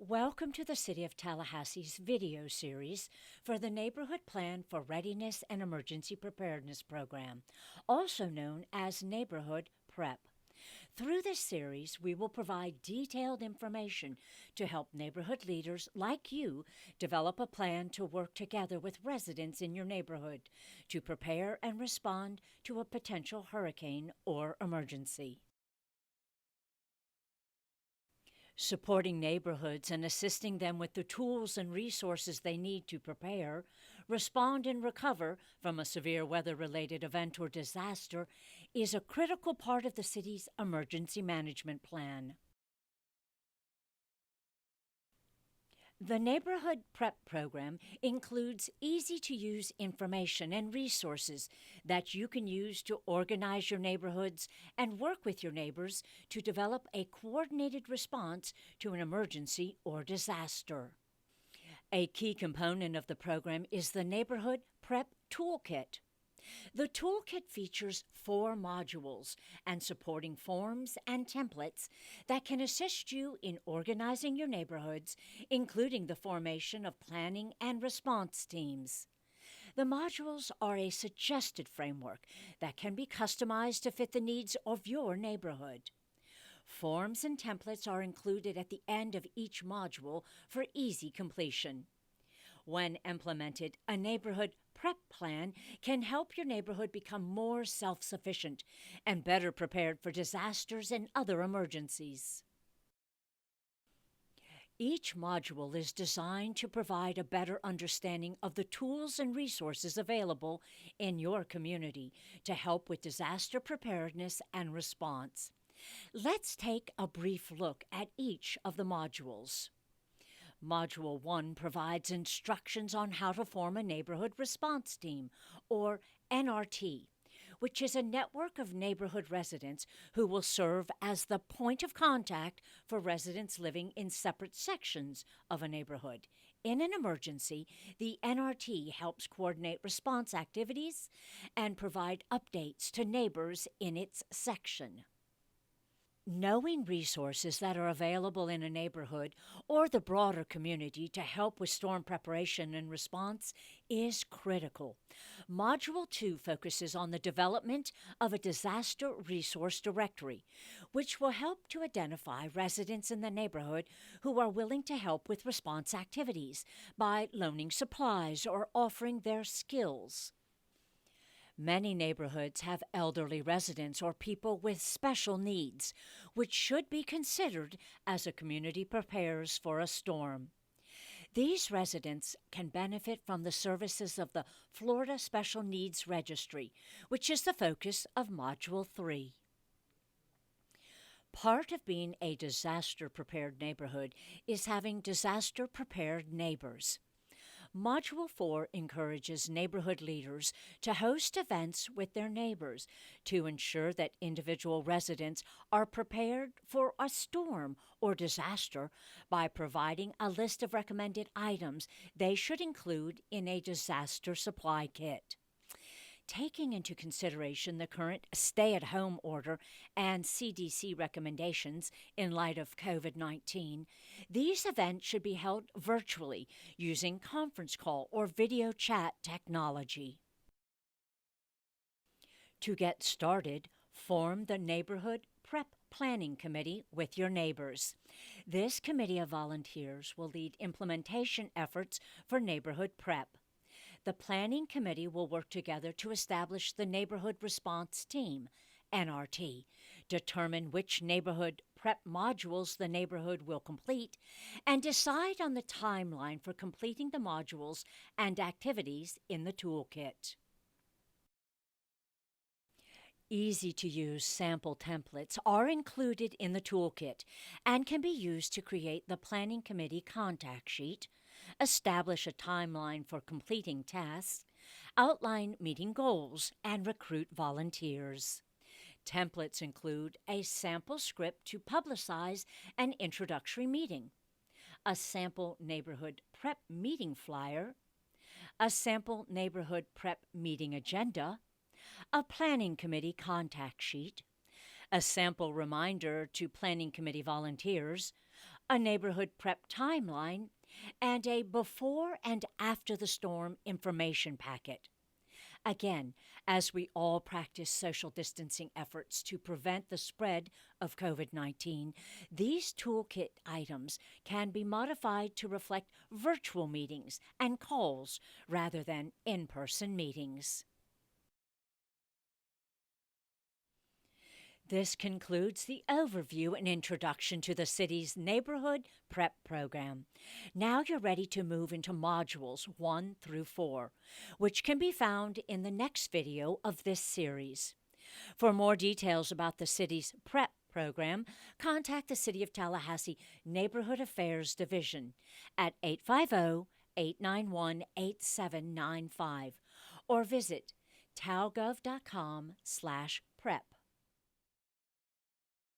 Welcome to the City of Tallahassee's video series for the Neighborhood Plan for Readiness and Emergency Preparedness program, also known as Neighborhood Prep. Through this series, we will provide detailed information to help neighborhood leaders like you develop a plan to work together with residents in your neighborhood to prepare and respond to a potential hurricane or emergency. Supporting neighborhoods and assisting them with the tools and resources they need to prepare, respond, and recover from a severe weather-related event or disaster is a critical part of the city's emergency management plan. The Neighborhood Prep program includes easy-to-use information and resources that you can use to organize your neighborhoods and work with your neighbors to develop a coordinated response to an emergency or disaster. A key component of the program is the Neighborhood Prep Toolkit. The toolkit features 4 modules and supporting forms and templates that can assist you in organizing your neighborhoods, including the formation of planning and response teams. The modules are a suggested framework that can be customized to fit the needs of your neighborhood. Forms and templates are included at the end of each module for easy completion. When implemented, a neighborhood prep plan can help your neighborhood become more self-sufficient and better prepared for disasters and other emergencies. Each module is designed to provide a better understanding of the tools and resources available in your community to help with disaster preparedness and response. Let's take a brief look at each of the modules. Module 1 provides instructions on how to form a neighborhood response team, or NRT, which is a network of neighborhood residents who will serve as the point of contact for residents living in separate sections of a neighborhood. In an emergency, the NRT helps coordinate response activities and provide updates to neighbors in its section. Knowing resources that are available in a neighborhood or the broader community to help with storm preparation and response is critical. Module 2 focuses on the development of a disaster resource directory, which will help to identify residents in the neighborhood who are willing to help with response activities by loaning supplies or offering their skills. Many neighborhoods have elderly residents or people with special needs, which should be considered as a community prepares for a storm. These residents can benefit from the services of the Florida Special Needs Registry, which is the focus of Module 3. Part of being a disaster-prepared neighborhood is having disaster-prepared neighbors. Module 4 encourages neighborhood leaders to host events with their neighbors to ensure that individual residents are prepared for a storm or disaster by providing a list of recommended items they should include in a disaster supply kit. Taking into consideration the current stay-at-home order and CDC recommendations in light of COVID-19, these events should be held virtually using conference call or video chat technology. To get started, form the Neighborhood Prep Planning Committee with your neighbors. This committee of volunteers will lead implementation efforts for neighborhood prep. The Planning Committee will work together to establish the Neighborhood Response Team, NRT, determine which neighborhood prep modules the neighborhood will complete, and decide on the timeline for completing the modules and activities in the toolkit. Easy-to-use sample templates are included in the toolkit and can be used to create the Planning Committee contact sheet, establish a timeline for completing tasks, outline meeting goals, and recruit volunteers. Templates include a sample script to publicize an introductory meeting, a sample neighborhood prep meeting flyer, a sample neighborhood prep meeting agenda, a Planning Committee contact sheet, a sample reminder to Planning Committee volunteers, a neighborhood prep timeline, and a before and after the storm information packet. Again, as we all practice social distancing efforts to prevent the spread of COVID 19, these toolkit items can be modified to reflect virtual meetings and calls rather than in person meetings. This concludes the overview and introduction to the city's Neighborhood Prep program. Now you're ready to move into modules 1 through 4, which can be found in the next video of this series. For more details about the city's Prep program, contact the City of Tallahassee Neighborhood Affairs Division at 850-891-8795 or visit talgov.com/prep.